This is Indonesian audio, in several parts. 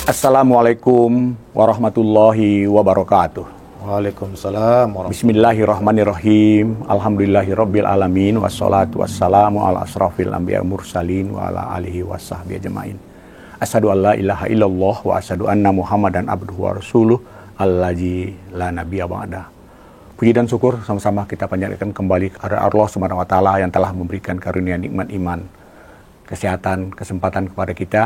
Assalamualaikum warahmatullahi wabarakatuh. Waalaikumsalam warahmatullahi. Bismillahirrahmanirrahim. Alhamdulillahirabbil alamin wassalatu wassalamu ala asrafil anbiya mursalin wa ala alihi washabbihi ajmain. Asyhadu an la ilaha illallah wa asyhadu anna Muhammadan abduhu wa rasuluh allazi la nabiyya ba'da. Puji dan syukur sama-sama kita panjatkan kembali kepada Allah Subhanahu wa taala yang telah memberikan karunia nikmat iman, kesehatan, kesempatan kepada kita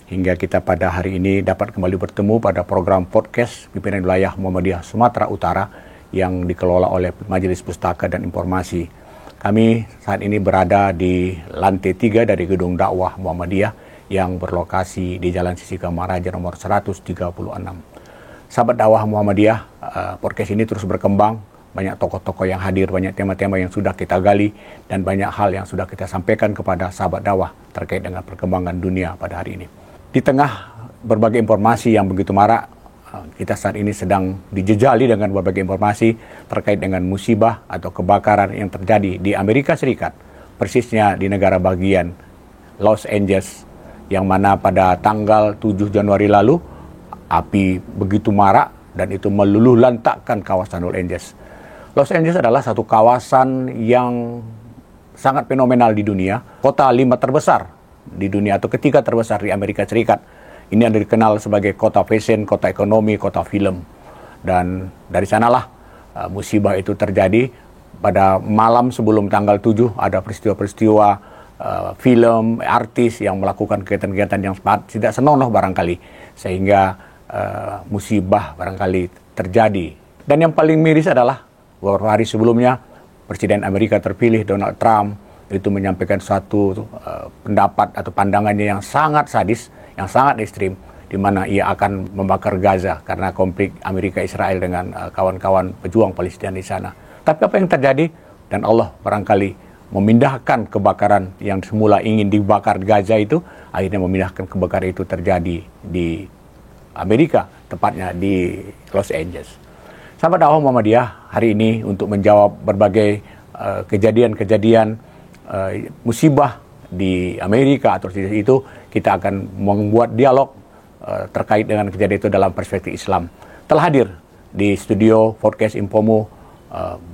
hingga kita pada hari ini dapat kembali bertemu pada program podcast Pimpinan Wilayah Muhammadiyah Sumatera Utara yang dikelola oleh Majelis Pustaka dan Informasi. Kami saat ini berada di lantai 3 dari Gedung Dakwah Muhammadiyah yang berlokasi di Jalan Sisikambang nomor 136. Sahabat Dakwah Muhammadiyah, podcast ini terus berkembang, banyak tokoh-tokoh yang hadir, banyak tema-tema yang sudah kita gali, dan banyak hal yang sudah kita sampaikan kepada sahabat dakwah terkait dengan perkembangan dunia pada hari ini. Di tengah berbagai informasi yang begitu marak, kita saat ini sedang dijejali dengan berbagai informasi terkait dengan musibah atau kebakaran yang terjadi di Amerika Serikat, persisnya di negara bagian Los Angeles, yang mana pada tanggal 7 Januari lalu, api begitu marak dan itu meluluh lantakkan kawasan Los Angeles. Los Angeles adalah satu kawasan yang sangat fenomenal di dunia, kota 5 terbesar di dunia atau ketiga terbesar di Amerika Serikat. Ini yang dikenal sebagai kota fashion, kota ekonomi, kota film. Dan dari sanalah musibah itu terjadi. Pada malam sebelum tanggal 7 ada peristiwa-peristiwa film, artis yang melakukan kegiatan-kegiatan yang tidak senonoh barangkali, sehingga musibah barangkali terjadi. Dan yang paling miris adalah beberapa hari sebelumnya Presiden Amerika terpilih Donald Trump itu menyampaikan suatu pendapat atau pandangannya yang sangat sadis, yang sangat ekstrim, di mana ia akan membakar Gaza karena konflik Amerika Israel dengan kawan-kawan pejuang Palestina di sana. Tapi apa yang terjadi? Dan Allah barangkali memindahkan kebakaran yang semula ingin dibakar Gaza itu, akhirnya memindahkan kebakaran itu terjadi di Amerika, tepatnya di Los Angeles. Sahabat dakwah Muhammadiyah, hari ini untuk menjawab berbagai kejadian-kejadian musibah di Amerika atau itu, kita akan membuat dialog terkait dengan kejadian itu dalam perspektif Islam. Telah hadir di studio podcast Infomu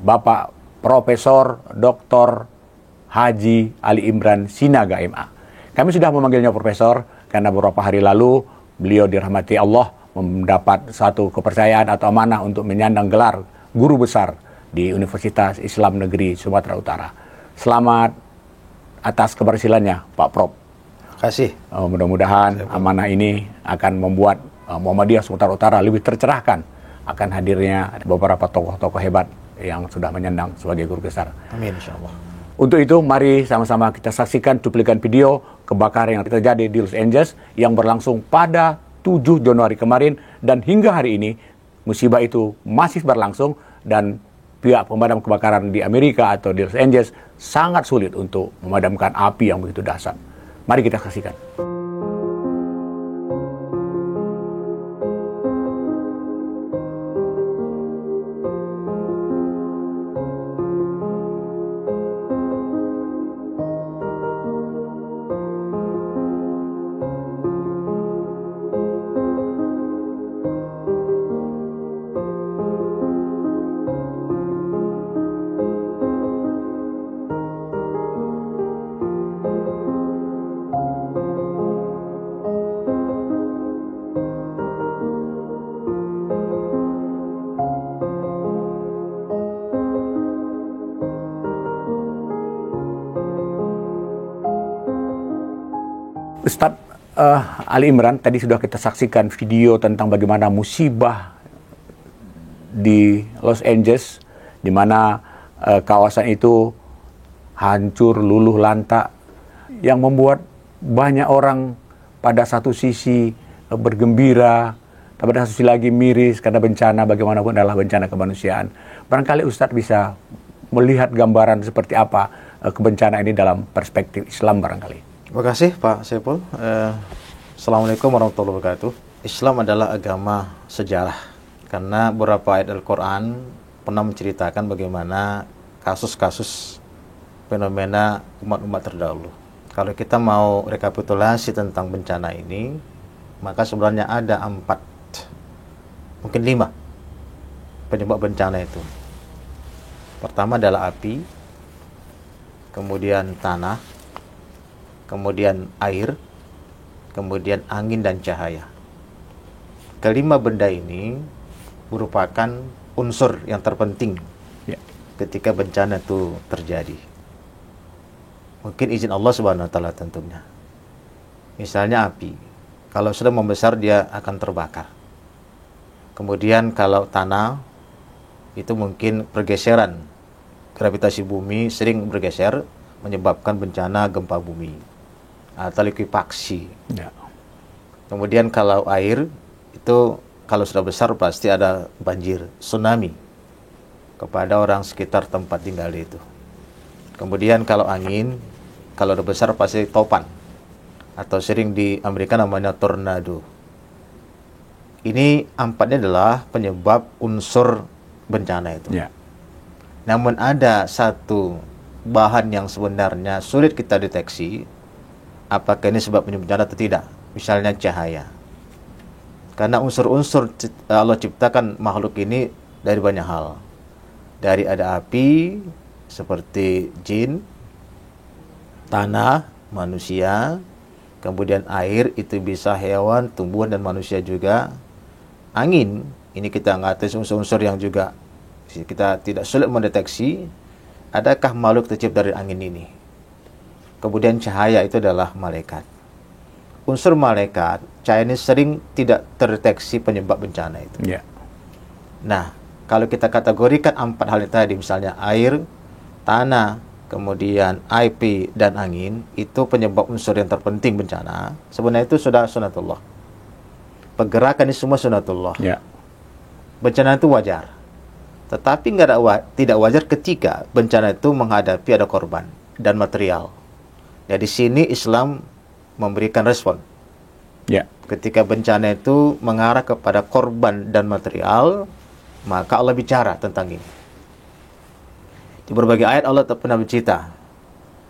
Bapak Profesor Dr. Haji Ali Imran Sinaga MA. Kami sudah memanggilnya Profesor karena beberapa hari lalu beliau dirahmati Allah mendapat satu kepercayaan atau amanah untuk menyandang gelar guru besar di Universitas Islam Negeri Sumatera Utara. Selamat atas keberhasilannya, Pak Prof. Terima kasih. Mudah-mudahan amanah ini akan membuat Muhammadiyah Sumatera Utara lebih tercerahkan akan hadirnya beberapa tokoh-tokoh hebat yang sudah menyandang sebagai guru besar. Amin, insyaallah. Untuk itu, mari sama-sama kita saksikan cuplikan video kebakaran yang terjadi di Los Angeles yang berlangsung pada 7 Januari kemarin, dan hingga hari ini musibah itu masih berlangsung dan pihak pemadam kebakaran di Amerika atau di Los Angeles sangat sulit untuk memadamkan api yang begitu dahsyat. Mari kita saksikan. Ustadz Ali Imran, tadi sudah kita saksikan video tentang bagaimana musibah di Los Angeles, di mana kawasan itu hancur, luluh lantak, yang membuat banyak orang pada satu sisi bergembira, pada satu sisi lagi miris karena bencana bagaimanapun adalah bencana kemanusiaan. Barangkali Ustadz bisa melihat gambaran seperti apa kebencanaan ini dalam perspektif Islam barangkali. Terima kasih Pak Saiful. Assalamualaikum warahmatullahi wabarakatuh. Islam adalah agama sejarah karena beberapa ayat Al-Quran pernah menceritakan bagaimana kasus-kasus fenomena umat-umat terdahulu. Kalau kita mau rekapitulasi tentang bencana ini, maka sebenarnya ada 4, mungkin 5 penyebab bencana itu. Pertama adalah api, kemudian tanah, kemudian air, kemudian angin dan cahaya. Kelima benda ini merupakan unsur yang terpenting ketika bencana itu terjadi. Mungkin izin Allah Subhanahu wa taala tentunya. Misalnya api, kalau sudah membesar dia akan terbakar. Kemudian kalau tanah, itu mungkin pergeseran gravitasi bumi sering bergeser menyebabkan bencana gempa bumi atau likuifaksi. Kemudian kalau air, itu kalau sudah besar pasti ada banjir, tsunami kepada orang sekitar tempat tinggal itu. Kemudian kalau angin, kalau sudah besar pasti topan, atau sering di Amerika namanya tornado. Ini 4-nya adalah penyebab unsur bencana itu. Namun ada satu bahan yang sebenarnya sulit kita deteksi apakah ini sebab bencana atau tidak. Misalnya cahaya. Karena unsur-unsur Allah ciptakan makhluk ini dari banyak hal. Dari ada api seperti jin, tanah, manusia, kemudian air itu bisa hewan, tumbuhan dan manusia juga. Angin, ini kita ngatis unsur-unsur yang juga kita tidak sulit mendeteksi adakah makhluk tercipta dari angin ini. Kemudian cahaya itu adalah malaikat. Unsur malaikat, cahaya ini sering tidak terdeteksi penyebab bencana itu. Nah, kalau kita kategorikan 4 hal itu tadi, misalnya air, tanah, kemudian api dan angin, itu penyebab unsur yang terpenting bencana. Sebenarnya itu sudah sunatullah. Pergerakan ini semua sunatullah. Bencana itu wajar. Tetapi tidak wajar ketika bencana itu menghadapi ada korban dan material. Ya, di sini Islam memberikan respon. Ketika bencana itu mengarah kepada korban dan material, maka Allah bicara tentang ini. Di berbagai ayat Allah pernah bercerita.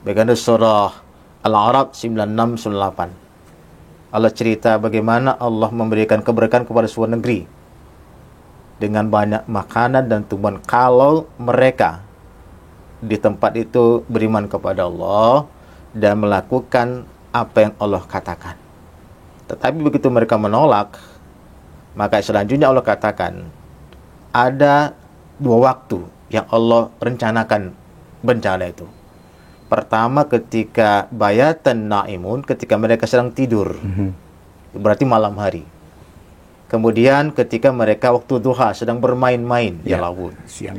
Bagaimana surah Al-A'raf 96-98. Allah cerita bagaimana Allah memberikan keberkahan kepada sebuah negeri dengan banyak makanan dan tumbuhan kalau mereka di tempat itu beriman kepada Allah dan melakukan apa yang Allah katakan. Tetapi begitu mereka menolak, maka selanjutnya Allah katakan ada 2 waktu yang Allah rencanakan bencana itu. Pertama ketika bayatan naimun, ketika mereka sedang tidur, berarti malam hari. Kemudian ketika mereka waktu duha sedang bermain-main di laut, siang.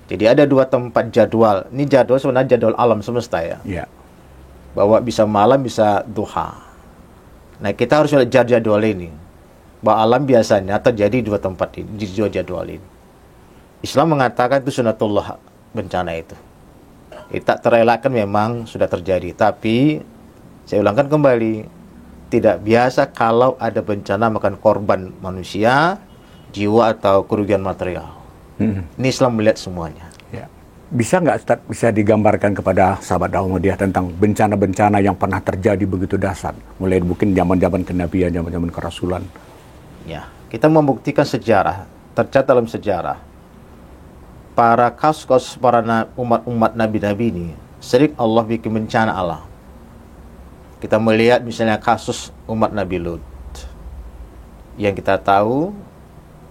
Jadi ada 2 tempat jadwal. Ini jadwal sebenarnya jadwal alam semesta ya. Bahwa bisa malam, bisa duha. Nah, kita harus lihat jadwal ini. Bahwa alam biasanya terjadi 2 tempat ini, di 2 jadwal ini. Islam mengatakan itu sunatullah bencana itu. Tak terelakkan memang sudah terjadi. Tapi saya ulangkan kembali, tidak biasa kalau ada bencana makan korban manusia, jiwa atau kerugian material. Ini Islam melihat semuanya. Bisa nggak Ustaz, bisa digambarkan kepada sahabat Ahmadiyah tentang bencana-bencana yang pernah terjadi begitu dahsyat, mulai mungkin zaman-zaman kenabian, zaman-zaman kerasulan? Kita membuktikan sejarah, tercatat dalam sejarah. Para kasus-kasus para umat nabi-nabi ini sering Allah bikin bencana Allah. Kita melihat misalnya kasus umat Nabi Lut. Yang kita tahu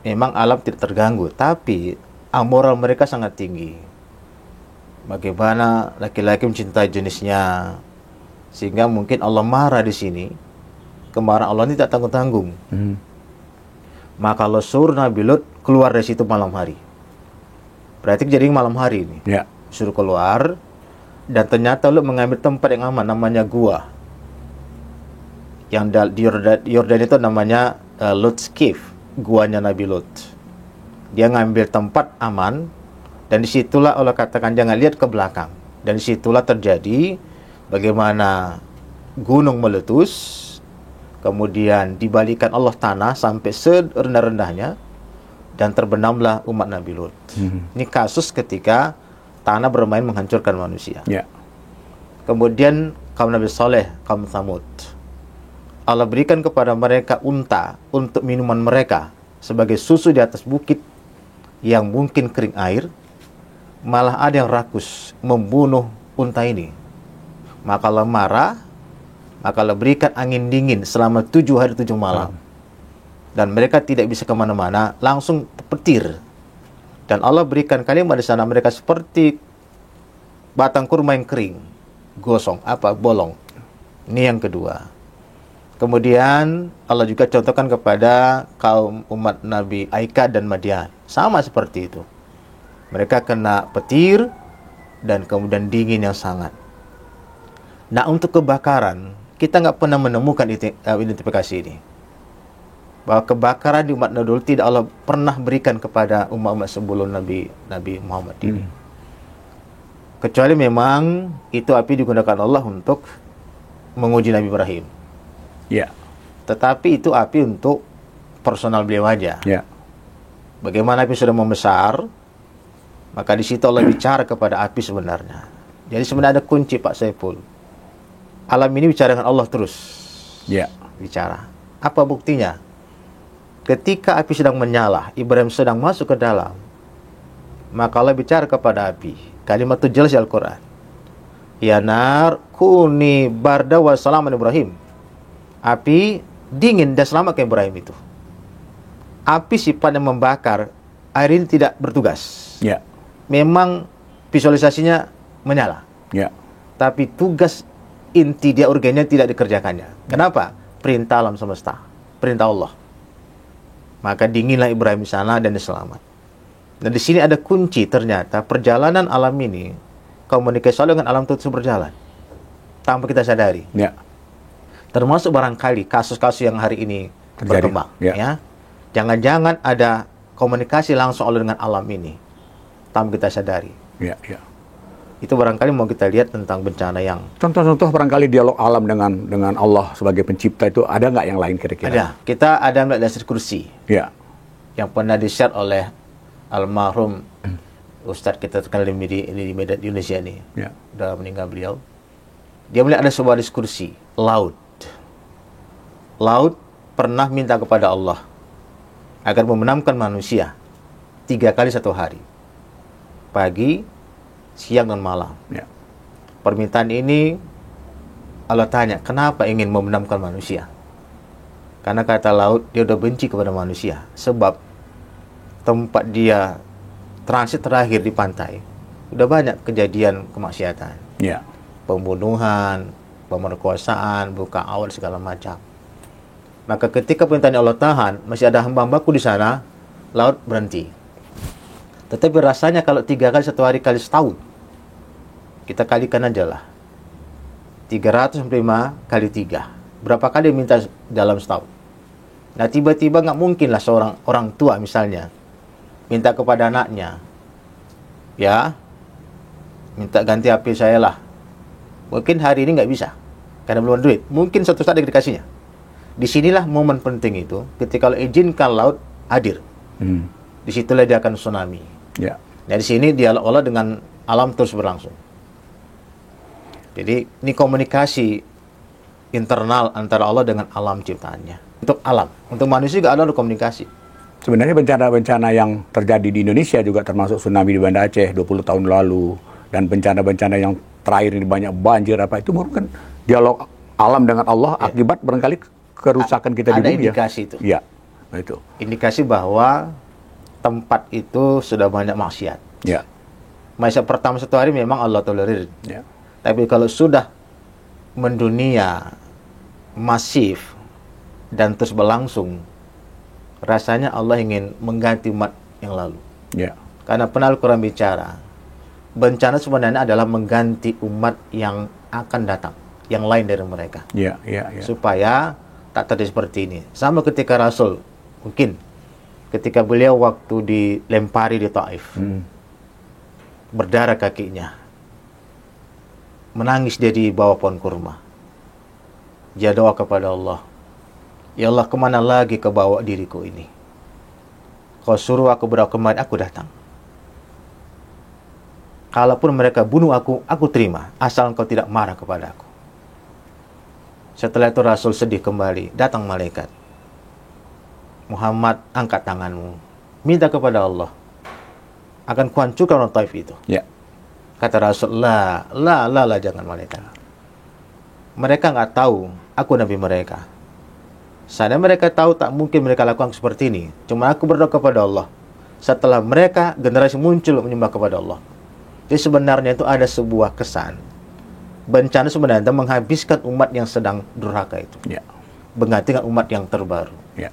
memang alam tidak terganggu, tapi amoral mereka sangat tinggi. Bagaimana laki-laki mencintai jenisnya, sehingga mungkin Allah marah di sini. Kemarahan Allah ini tak tanggung-tanggung. Maka Allah suruh Nabi Lut keluar dari situ malam hari. Berarti jadi malam hari ini. Suruh keluar, dan ternyata Lut mengambil tempat yang aman, namanya gua. Yang di Yordan itu namanya Lut's Cave, guanya Nabi Lut. Dia ngambil tempat aman, dan disitulah Allah katakan jangan lihat ke belakang. Dan disitulah terjadi bagaimana gunung meletus, kemudian dibalikan Allah tanah sampai serendah-rendahnya, dan terbenamlah umat Nabi Lut. Ini kasus ketika tanah bermain menghancurkan manusia. Kemudian kaum Nabi Saleh, kaum Tsamud. Allah berikan kepada mereka unta untuk minuman mereka sebagai susu di atas bukit yang mungkin kering air, malah ada yang rakus membunuh unta ini. Maka Allah marah, maka Allah berikan angin dingin selama 7 hari 7 malam. Dan mereka tidak bisa kemana-mana, langsung petir. Dan Allah berikan kalimat di sana mereka seperti batang kurma yang kering, gosong, bolong. Ini yang kedua. Kemudian Allah juga contohkan kepada kaum umat Nabi Aika dan Madian. Sama seperti itu. Mereka kena petir dan kemudian dingin yang sangat. Nah, untuk kebakaran, kita nggak pernah menemukan identifikasi ini. Bahwa kebakaran di umat Nabi dulu tidak Allah pernah berikan kepada umat-umat sebelum Nabi Muhammad ini. Kecuali memang itu api digunakan Allah untuk menguji Nabi Ibrahim. Ya. Tetapi itu api untuk personal beliau aja. Ya. Bagaimana api sudah membesar, maka di situ Allah bicara kepada api sebenarnya. Jadi sebenarnya ada kunci, Pak Saiful. Alam ini bicara dengan Allah terus. Ya. Bicara. Apa buktinya? Ketika api sedang menyala, Ibrahim sedang masuk ke dalam, maka Allah bicara kepada api. Kalimat itu jelas di Al-Quran. Ya nar kuni barda wa salaman Ibrahim. Api dingin dan selamat ke Ibrahim itu. Api sifatnya membakar, air ini tidak bertugas. Ya. Memang visualisasinya menyala. Ya. Tapi tugas inti dia organnya tidak dikerjakannya. Kenapa? Perintah alam semesta. Perintah Allah. Maka dinginlah Ibrahim di sana dan selamat. Nah, di sini ada kunci ternyata perjalanan alam ini, komunikasi Allah dengan alam itu berjalan tanpa kita sadari. Ya. Termasuk barangkali kasus-kasus yang hari ini terjadi, berkembang. ya. Ya. Jangan-jangan ada komunikasi langsung Allah dengan alam ini tanpa kita sadari. Ya, ya. Itu barangkali mau kita lihat tentang bencana yang Contoh-contoh barangkali dialog alam dengan Allah sebagai pencipta itu ada nggak yang lain kira-kira? ada. Kita ada melihat dasar kursi Ya. yang pernah di-share oleh almarhum Ustadz kita terkenal di media di Indonesia ini. Ya. Udah meninggal beliau. Dia melihat ada sebuah diskusi laut. Laut pernah minta kepada Allah agar membenamkan manusia 3 kali 1 hari. Pagi, siang, dan malam. Ya. Permintaan ini Allah tanya, kenapa ingin membenamkan manusia? Karena kata laut, dia udah benci kepada manusia. Sebab tempat dia transit terakhir di pantai, udah banyak kejadian kemaksiatan. Ya. Pembunuhan, pemerkosaan, buka aurat, segala macam. Maka ketika perintahnya Allah tahan, masih ada hamba-hambaku di sana, laut berhenti. Tetapi rasanya kalau 3 kali 1 hari kali setahun, kita kalikan aja lah. 365 kali 3. Berapa kali minta dalam setahun? Nah, tiba-tiba nggak mungkin lah seorang orang tua misalnya minta kepada anaknya, ya, minta ganti HP saya lah. Mungkin hari ini nggak bisa, karena belum ada duit. Mungkin suatu saat dikasihnya. Disinilah momen penting itu, ketika Allah izinkan laut hadir. Disitulah dia akan tsunami. Ya. Nah, di sini dialog Allah dengan alam terus berlangsung. Jadi ini komunikasi internal antara Allah dengan alam ciptaannya. Untuk alam, untuk manusia juga ada komunikasi. Sebenarnya bencana-bencana yang terjadi di Indonesia juga termasuk tsunami di Banda Aceh 20 tahun lalu dan bencana-bencana yang terakhir ini banyak banjir apa itu merupakan dialog alam dengan Allah akibat barangkali kerusakan kita di bumi. Ada indikasi itu. Iya, itu. Indikasi bahwa tempat itu sudah banyak maksiat. Ya. Masa pertama 1 hari memang Allah tolerir. Ya. Tapi kalau sudah mendunia, masif, dan terus berlangsung, rasanya Allah ingin mengganti umat yang lalu. Ya. Karena pernah Al-Quran bicara, bencana sebenarnya adalah mengganti umat yang akan datang, yang lain dari mereka. Ya, ya, ya. Supaya tak terjadi seperti ini. Sama ketika Rasul, mungkin ketika beliau waktu dilempari di Taif, berdarah kakinya, menangis dia di bawah pohon kurma. Dia doa kepada Allah, ya Allah, kemana lagi kau bawa diriku ini? Kau suruh aku berdoa kemari, aku datang. Kalaupun mereka bunuh aku terima, asal engkau tidak marah kepada aku. Setelah itu Rasul sedih kembali, datang malaikat. Muhammad, angkat tanganmu, minta kepada Allah, akan kuhancurkan orang Taif itu. Ya. Kata Rasul, lah, jangan malaikat. Mereka nggak tahu aku nabi mereka. Seandainya mereka tahu, tak mungkin mereka lakukan seperti ini. Cuma aku berdoa kepada Allah. Setelah mereka, generasi muncul menyembah kepada Allah. Jadi sebenarnya itu ada sebuah kesan. Bencana sebenarnya menghabiskan umat yang sedang durhaka itu. Ya. Menggantikan umat yang terbaru. Ya.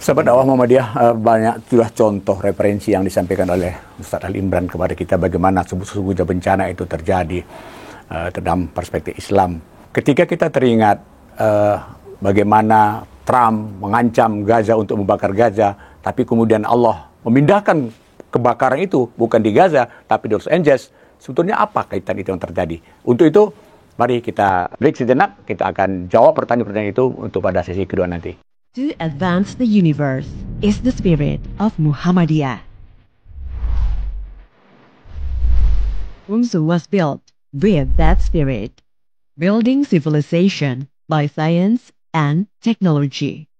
Sahabat dakwah Muhammadiyah, banyak sudah contoh referensi yang disampaikan oleh Ustaz Ali Imran kepada kita bagaimana sesungguhnya bencana itu terjadi dalam perspektif Islam. Ketika kita teringat bagaimana Trump mengancam Gaza untuk membakar Gaza, tapi kemudian Allah memindahkan kebakaran itu bukan di Gaza, tapi di Los Angeles. Sebetulnya apa kaitan itu yang terjadi? Untuk itu, mari kita break sejenak. Kita akan jawab pertanyaan-pertanyaan itu untuk pada sesi kedua nanti. To advance the universe is the spirit of Muhammadiyah. UMSU was built with that spirit, building civilization by science and technology.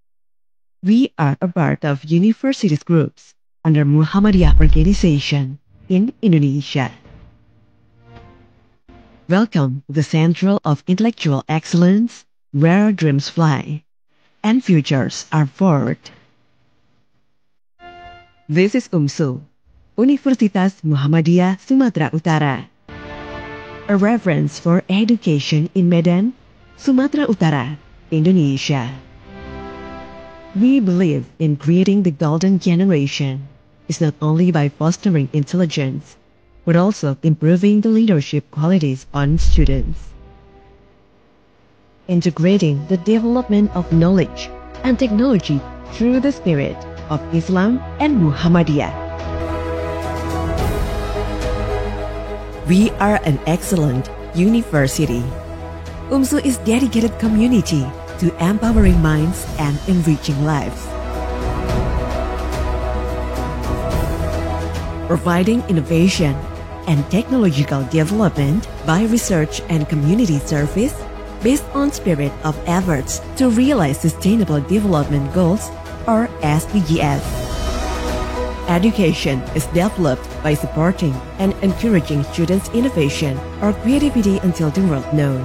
We are a part of universities groups under Muhammadiyah organization in Indonesia. Welcome to the Central of Intellectual Excellence, where dreams fly and futures are forged. This is UMSU, Universitas Muhammadiyah Sumatera Utara, a reference for education in Medan, Sumatera Utara, Indonesia. We believe in creating the golden generation is not only by fostering intelligence, but also improving the leadership qualities on students. Integrating the development of knowledge and technology through the spirit of Islam and Muhammadiyah. We are an excellent university. UMSU is dedicated community to empowering minds and enriching lives. Providing innovation and technological development by research and community service based on spirit of efforts to realize Sustainable Development Goals or SDGs. Education is developed by supporting and encouraging students' innovation or creativity until the world known.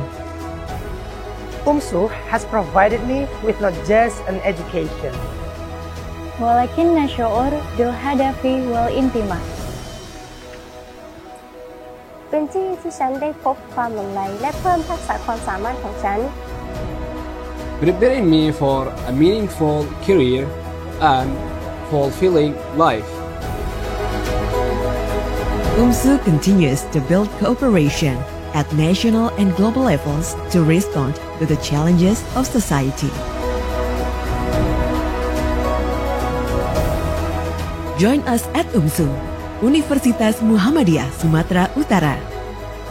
UMSU has provided me with not just an education, ولكن شعور بالهدف والانتماء. เป็นที่ที่ฉันได้พบความหลงใหลและเพิ่มทักษะความสามารถของฉัน preparing me for a meaningful career and fulfilling life. UMSU continues to build cooperation at national and global levels to respond to the challenges of society. Join us at UMSU, Universitas Muhammadiyah Sumatera Utara.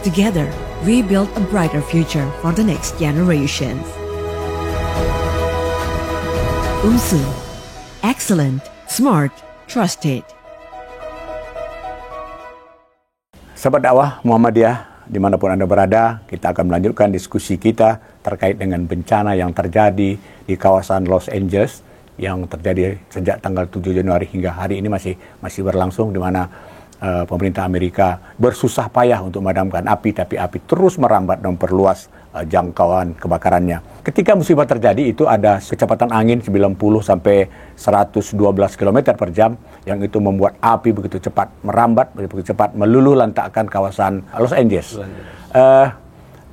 Together, we build a brighter future for the next generations. UMSU, excellent, smart, trusted. Sahabat dakwah Muhammadiyah, dimanapun Anda berada, kita akan melanjutkan diskusi kita terkait dengan bencana yang terjadi di kawasan Los Angeles yang terjadi sejak tanggal 7 Januari hingga hari ini masih berlangsung, di mana pemerintah Amerika bersusah payah untuk memadamkan api, tapi api terus merambat dan memperluas jangkauan kebakarannya. Ketika musibah terjadi itu ada kecepatan angin 90 sampai 112 km per jam yang itu membuat api begitu cepat merambat, begitu cepat meluluh lantakkan kawasan Los Angeles.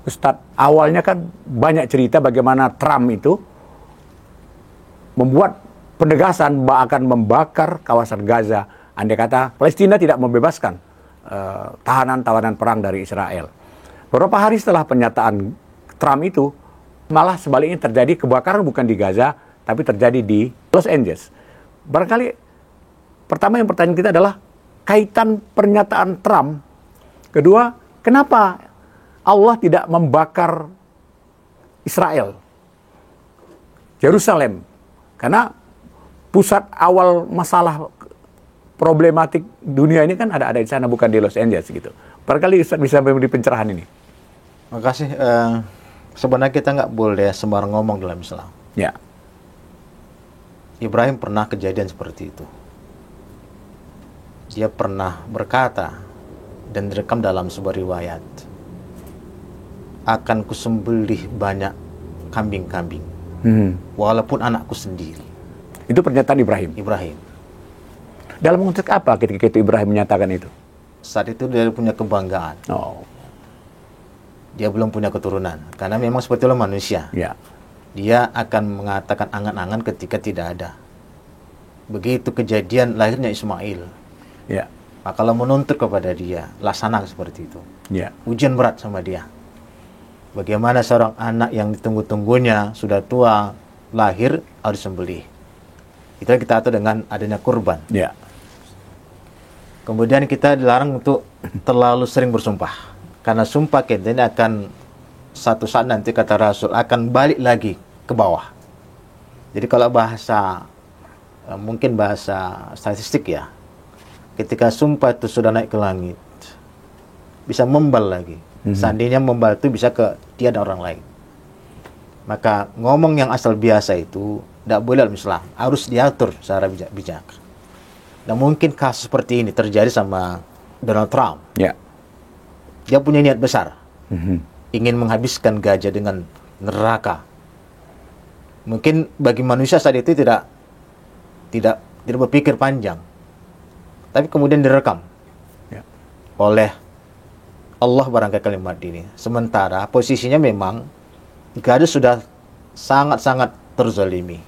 Ustadz, awalnya kan banyak cerita bagaimana Trump itu membuat penegasan akan membakar kawasan Gaza andai kata Palestina tidak membebaskan tahanan-tahanan perang dari Israel. Beberapa hari setelah pernyataan Trump itu, malah sebaliknya terjadi kebakaran bukan di Gaza, tapi terjadi di Los Angeles. Barangkali pertama yang pertanyaan kita adalah kaitan pernyataan Trump. Kedua, kenapa Allah tidak membakar Israel, Yerusalem? Karena pusat awal masalah problematik dunia ini kan ada di sana, bukan di Los Angeles gitu. Barangkali Ustaz bisa memberi pencerahan ini. Terima kasih. Sebenarnya kita nggak boleh sembarang ngomong dalam Islam. Ya. Ibrahim pernah kejadian seperti itu. Dia pernah berkata dan direkam dalam sebuah riwayat, akan kusembelih banyak kambing-kambing, walaupun anakku sendiri. Itu pernyataan Ibrahim. Ibrahim. Dalam konteks apa ketika itu Ibrahim menyatakan itu? Saat itu dia punya kebanggaan. Oh. Dia belum punya keturunan, karena memang seperti itu manusia. Ya. Dia akan mengatakan angan-angan ketika tidak ada. Begitu kejadian lahirnya Ismail, Ya. maka kalau menuntut kepada dia, laksanakan seperti itu. Ya. Ujian berat sama dia. Bagaimana seorang anak yang ditunggu-tunggunya sudah tua lahir harus disembelih. Itu kita atur dengan adanya kurban. Ya. Kemudian kita dilarang untuk terlalu sering bersumpah, karena sumpah kita ini akan satu saat nanti, kata Rasul, akan balik lagi ke bawah. Jadi kalau bahasa mungkin bahasa statistik ya, ketika sumpah itu sudah naik ke langit, bisa membal lagi. Seandainya membal itu bisa ke dia dan orang lain. Maka ngomong yang asal biasa itu tidak boleh dalam Islam, harus diatur secara bijak. Dan mungkin kasus seperti ini terjadi sama Donald Trump. Ya. Dia punya niat besar, ingin menghabiskan gajah dengan neraka. Mungkin bagi manusia saat itu tidak berpikir panjang, tapi kemudian direkam oleh Allah barangkali kalimat ini. Sementara posisinya memang gajah sudah sangat-sangat terzalimi.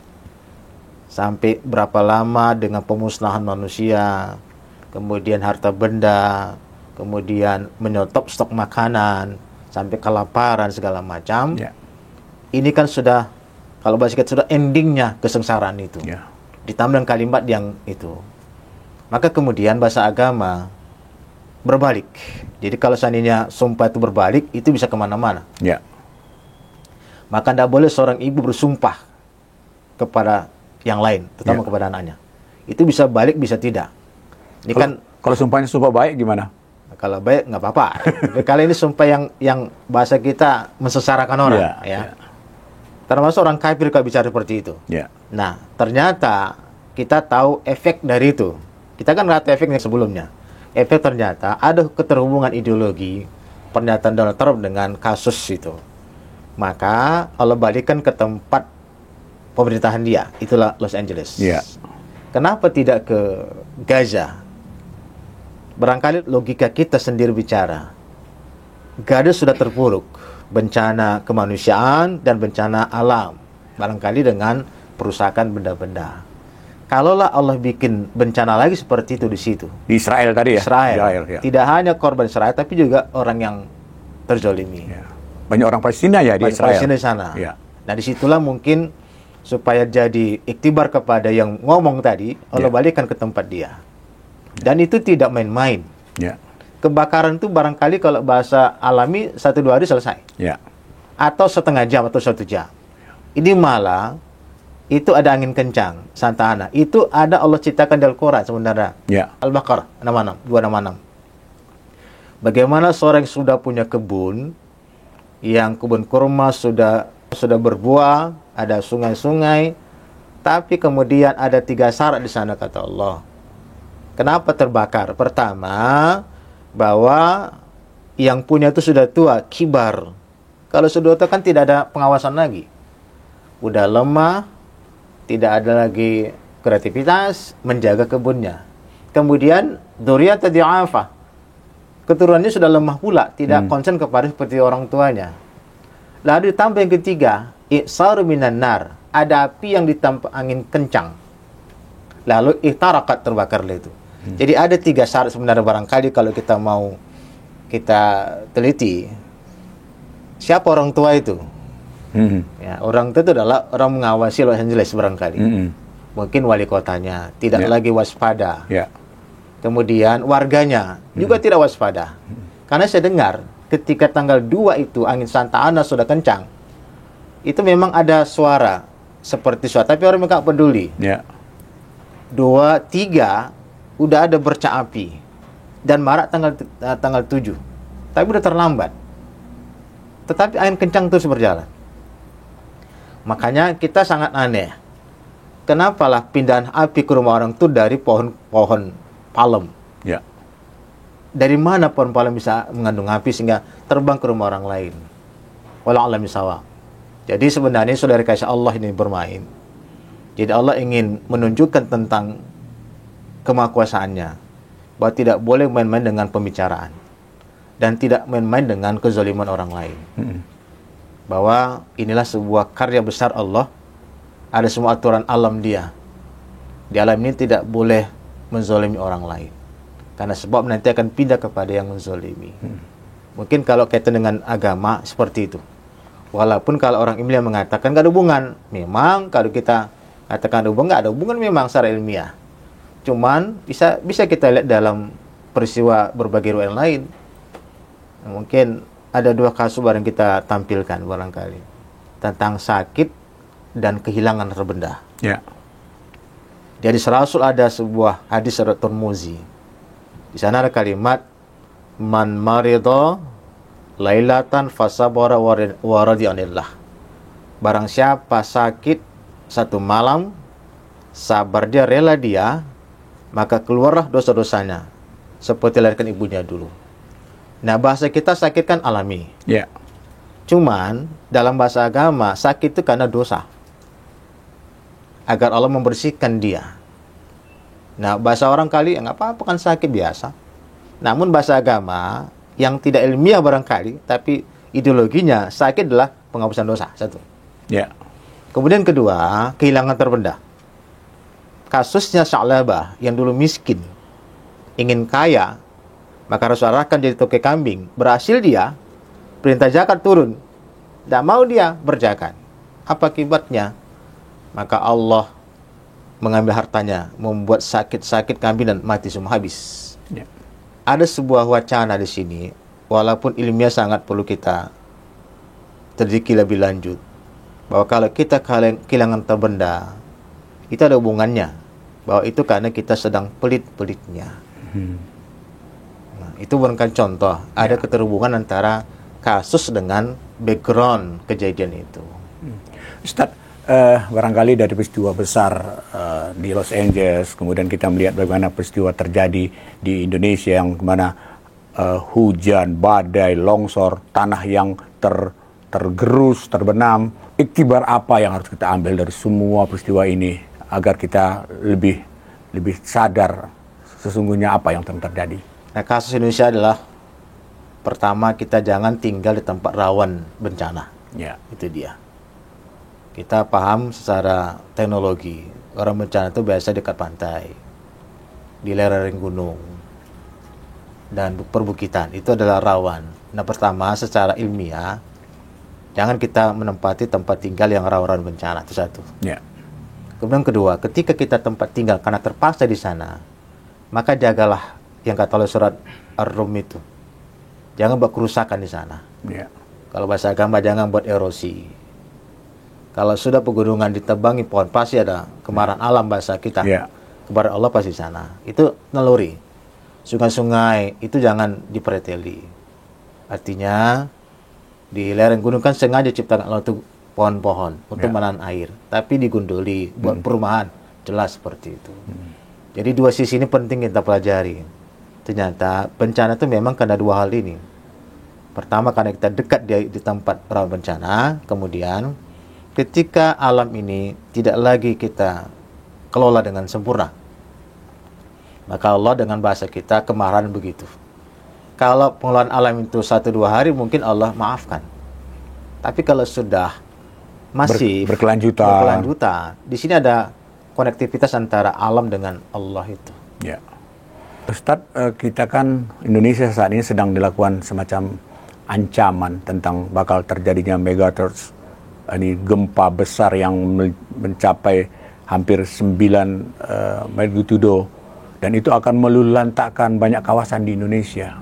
Sampai berapa lama dengan pemusnahan manusia, kemudian harta benda, kemudian menyetop stok makanan, sampai kelaparan segala macam. Ya. Ini kan sudah, kalau bahasa kita sudah endingnya kesengsaraan itu. Ya. Ditambah dengan kalimat yang itu. Maka kemudian bahasa agama berbalik. Jadi kalau seandainya sumpah itu berbalik, itu bisa kemana-mana. Ya. Maka tidak boleh seorang ibu bersumpah kepada yang lain, terutama kepada anaknya. Itu bisa balik, bisa tidak. Ini Kalau sumpahnya sumpah baik gimana? Kalau baik nggak apa-apa. Kali ini sumpah yang bahasa kita mensesarakan orang, ya. Termasuk orang kafir kalau bicara seperti itu. Ya. Nah, ternyata kita tahu efek dari itu. Kita kan nggak tahu efeknya sebelumnya. Efek ternyata ada keterhubungan ideologi pernyataan Donald Trump dengan kasus itu. Maka Allah balikkan ke tempat pemerintahan dia, itulah Los Angeles. Ya. Kenapa tidak ke Gaza? Barangkali logika kita sendiri bicara. Gaza sudah terpuruk, bencana kemanusiaan dan bencana alam. Barangkali dengan perusakan benda-benda. Kalaulah Allah bikin bencana lagi seperti itu di situ. Di Israel tadi ya? Israel. Ya. Tidak hanya korban Israel, tapi juga orang yang terzolimi. Ya. Banyak orang Palestina ya di Israel. Palestina di sana. Ya. Nah, disitulah mungkin supaya jadi iktibar kepada yang ngomong tadi, Allah balikan ke tempat dia. Dan itu tidak main-main. Ya. Kebakaran itu barangkali kalau bahasa alami 1-2 hari selesai. Ya. Atau setengah jam atau 1 jam. Ini malah itu ada angin kencang, Santana. Itu ada Allah ciptakan di Al-Quran sebenarnya. Ya. Al-Baqarah 266. Bagaimana seorang yang sudah punya kebun, yang kebun kurma sudah berbuah, ada sungai-sungai, tapi kemudian ada 3 syarat di sana, kata Allah. Kenapa terbakar? Pertama, bahwa yang punya itu sudah tua, kibar. Kalau sudah tua kan tidak ada pengawasan lagi. Udah lemah, tidak ada lagi kreativitas menjaga kebunnya. Kemudian dzurriyyatan di'afah. Keturunannya sudah lemah pula, tidak konsen kepada seperti orang tuanya. Lalu ditambah yang ketiga, i'saru minan nar, ada api yang ditampak angin kencang. Lalu ihtarakat, terbakarlah itu. Jadi ada 3 syarat sebenarnya, barangkali kalau kita mau kita teliti. Siapa orang tua itu? Ya, orang tua itu adalah orang mengawasi Los Angeles barangkali. Mungkin wali kotanya tidak lagi waspada. Ya. Kemudian warganya juga tidak waspada. Karena saya dengar ketika tanggal 2 itu angin Santa Ana sudah kencang. Itu memang ada suara seperti suara, tapi orang nggak peduli. Ya. 2, 3 udah ada bercak api dan marak tanggal 7. Tapi udah terlambat. tetapi angin kencang terus berjalan. Makanya kita sangat aneh. Kenapalah pindahan api ke rumah orang itu dari pohon palem? Ya. Dari mana pohon palem bisa mengandung api sehingga terbang ke rumah orang lain? Wallahu a'lam bishawab. Jadi sebenarnya saudara kasih Allah ini bermain. Jadi Allah ingin menunjukkan tentang kemahakuasaannya, bahwa tidak boleh main-main dengan pembicaraan dan tidak main-main dengan kezaliman orang lain. Bahwa inilah sebuah karya besar Allah. Ada semua aturan alam dia. Di alam ini tidak boleh menzalimi orang lain, karena sebab nanti akan pindah kepada yang menzalimi. Mungkin kalau kaitan dengan agama seperti itu. Walaupun kalau orang ilmiah mengatakan nggak ada hubungan, memang kalau kita katakan ada hubungan, nggak ada hubungan memang secara ilmiah. Cuman bisa kita lihat dalam peristiwa berbagai riwayat lain. Mungkin ada 2 kasus barang kita tampilkan barangkali tentang sakit dan kehilangan harta benda. Ya. Jadi Rasul ada sebuah hadis riwayat Tirmizi. Di sana ada kalimat man marida lailatan fasabara wa radiyanillah. Barang siapa sakit satu malam, sabar dia, rela dia, maka keluarlah dosa-dosanya seperti lahirkan ibunya dulu. Nah, bahasa kita sakit kan alami. Ya. Cuman dalam bahasa agama sakit itu karena dosa, agar Allah membersihkan dia. Nah, bahasa orang kali nggak apa-apa kan sakit biasa. Namun bahasa agama yang tidak ilmiah barangkali, tapi ideologinya sakit adalah penghapusan dosa. Satu. Ya. Kemudian kedua, kehilangan terbenda. Kasusnya Sa'labah yang dulu miskin, ingin kaya, maka Rasul arahkan jadi toke kambing. Berhasil dia, perintah zakat turun. Tidak mau dia berzakat. Apa akibatnya? Maka Allah mengambil hartanya, membuat sakit-sakit kambing dan mati semua habis. Ya. Ada sebuah wacana di sini, walaupun ilmiah sangat perlu kita teliti lebih lanjut, bahwa kalau kita kehilangan terbenda, itu ada hubungannya, bahwa itu karena kita sedang pelit-pelitnya. Nah, itu bukan contoh, ada keterhubungan antara kasus dengan background kejadian itu. Ustadz, barangkali dari peristiwa besar di Los Angeles, kemudian kita melihat bagaimana peristiwa terjadi di Indonesia yang kemana hujan, badai, longsor, tanah yang tergerus, terbenam. Iktibar apa yang harus kita ambil dari semua peristiwa ini agar kita lebih sadar sesungguhnya apa yang terjadi? Nah, kasus Indonesia adalah pertama, kita jangan tinggal di tempat rawan bencana. Ya. Itu dia. Kita paham secara teknologi, orang bencana itu biasa dekat pantai, di lereng gunung, dan perbukitan. Itu adalah rawan. Nah, pertama, secara ilmiah, jangan kita menempati tempat tinggal yang rawan bencana. Itu satu. Ya. Kemudian kedua, ketika kita tempat tinggal karena terpaksa di sana, maka jagalah yang kata oleh surat Ar-Rum itu. Jangan buat kerusakan di sana. Ya. Kalau bahasa agama, jangan buat erosi. Kalau sudah pegunungan ditebangi pohon, pasti ada kemarahan alam bahasa kita. Ya. Kepada Allah pasti sana. Itu naluri. Sungai-sungai itu jangan dipreteli. Artinya di lereng gunung kan sengaja ciptakan Allah itu pohon-pohon untuk menahan air, tapi digunduli buat perumahan, jelas seperti itu. Jadi 2 sisi ini penting kita pelajari. Ternyata bencana itu memang karena 2 hal ini. Pertama, karena kita dekat di tempat rawan bencana. Kemudian ketika alam ini tidak lagi kita kelola dengan sempurna, maka Allah dengan bahasa kita kemarahan begitu. Kalau pengelolaan alam itu 1-2 hari mungkin Allah maafkan. Tapi kalau sudah masih berkelanjutan, di sini ada konektivitas antara alam dengan Allah itu. Ya. Ustadz, kita kan Indonesia saat ini sedang dilakukan semacam ancaman tentang bakal terjadinya megatrust. Ini gempa besar yang mencapai hampir 9 magnitudo, dan itu akan meluluhlantakkan banyak kawasan di Indonesia.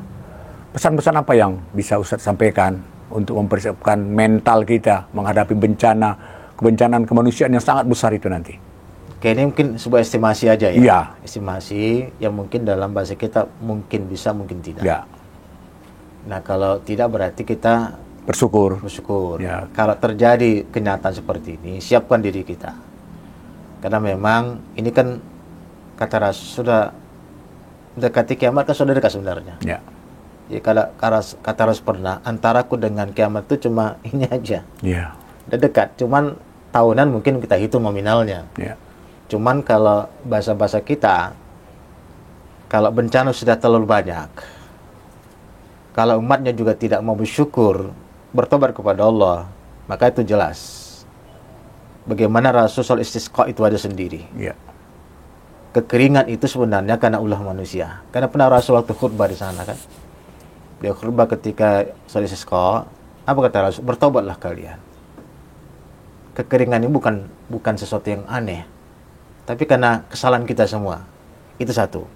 Pesan-pesan apa yang bisa Ustadz sampaikan untuk mempersiapkan mental kita menghadapi kebencanaan kemanusiaan yang sangat besar itu nanti? Oke, ini mungkin sebuah estimasi aja ya. Iya. Estimasi yang mungkin dalam bahasa kita mungkin bisa, mungkin tidak. Ya. Nah, kalau tidak berarti kita bersyukur. Ya. Kalau terjadi kenyataan seperti ini, siapkan diri kita. Karena memang ini kan kata Rasul sudah dekati kiamat kan sudah dekat sebenarnya. Ya. Jadi kalau kata Rasul pernah, antaraku dengan kiamat itu cuma ini aja. Ya. Udah dekat, cuman tahunan mungkin kita hitung nominalnya. Ya. Cuman kalau bahasa-bahasa kita, kalau bencana sudah terlalu banyak, kalau umatnya juga tidak mau bersyukur, bertobat kepada Allah, maka itu jelas bagaimana Rasul soal istisqa itu ada sendiri. Ya. Kekeringan itu sebenarnya karena ulah manusia. Karena pernah Rasul waktu khutbah di sana kan, dia khutbah ketika soal istisqa, apa kata Rasul? Bertobatlah kalian. Kekeringan ini bukan sesuatu yang aneh, tapi karena kesalahan kita semua. Itu satu.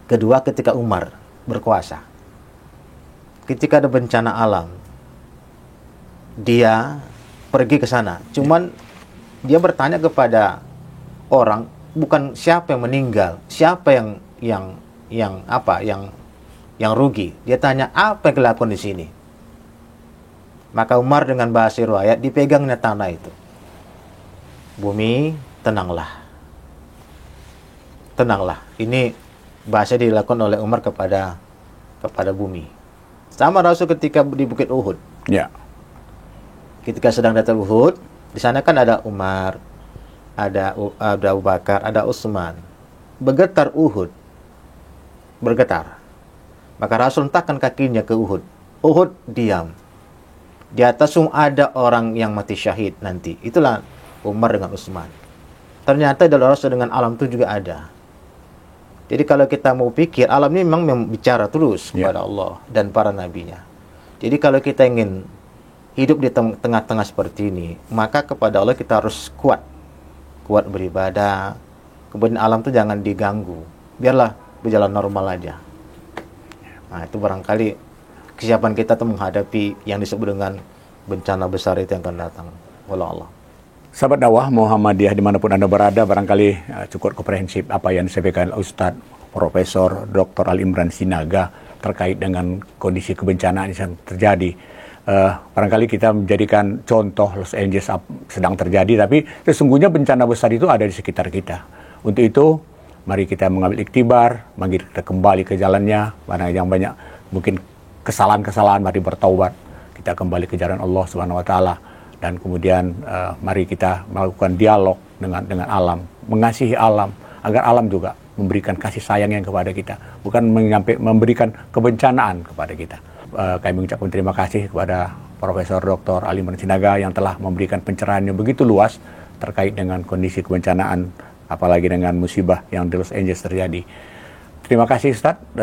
Kedua, ketika Umar berkuasa, ketika ada bencana alam, dia pergi ke sana. Cuman dia bertanya kepada orang, bukan siapa yang meninggal, siapa yang rugi. Dia tanya apa yang dilakukan di sini. Maka Umar dengan bahasa riwayat dipegangnya tanah itu. Bumi, tenanglah. Tenanglah. Ini bahasa dilakukan oleh Umar kepada bumi. Sama Rasul ketika di Bukit Uhud. Ya. Ketika sedang datang Uhud, di sana kan ada Umar, ada Abu Bakar, ada Utsman. Bergetar Uhud. Bergetar. Maka Rasul hentakkan kakinya ke Uhud. Uhud diam. Di atas ada orang yang mati syahid nanti. Itulah Umar dengan Utsman. Ternyata dalam Rasul dengan alam itu juga ada. Jadi kalau kita mau pikir, alam ini memang bicara terus kepada Allah dan para nabinya. Jadi kalau kita ingin hidup di tengah-tengah seperti ini, maka kepada Allah kita harus kuat beribadah. Kemudian alam itu jangan diganggu, biarlah berjalan normal aja. Nah itu barangkali kesiapan kita tuh menghadapi yang disebut dengan bencana besar itu yang akan datang. Wallah Allah. Sahabat dakwah Muhammadiyah dimanapun Anda berada, barangkali cukup komprehensif apa yang disampaikan Ustadz Profesor Dr. Ali Imran Sinaga terkait dengan kondisi kebencanaan yang terjadi. Barangkali kita menjadikan contoh Los Angeles sedang terjadi, tapi sesungguhnya bencana besar itu ada di sekitar kita. Untuk itu, mari kita mengambil iktibar, mari kita kembali ke jalannya, mana yang banyak mungkin kesalahan-kesalahan, mari bertaubat, kita kembali ke jalan Allah Subhanahu wa taala, dan kemudian mari kita melakukan dialog dengan alam, mengasihi alam agar alam juga memberikan kasih sayangnya kepada kita, bukan memberikan kebencanaan kepada kita. Kami mengucapkan terima kasih kepada Profesor Dr. Ali Imran Sinaga yang telah memberikan pencerahan yang begitu luas terkait dengan kondisi kebencanaan, apalagi dengan musibah yang di Los Angeles terjadi. Terima kasih Ustadz,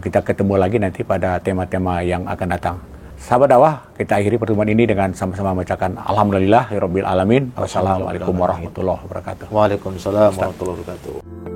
kita ketemu lagi nanti pada tema-tema yang akan datang. Sahabat dakwah, kita akhiri pertemuan ini dengan sama-sama membacakan Alhamdulillahirabbil alamin. Wassalamualaikum warahmatullahi wabarakatuh. Waalaikumsalam warahmatullahi wabarakatuh.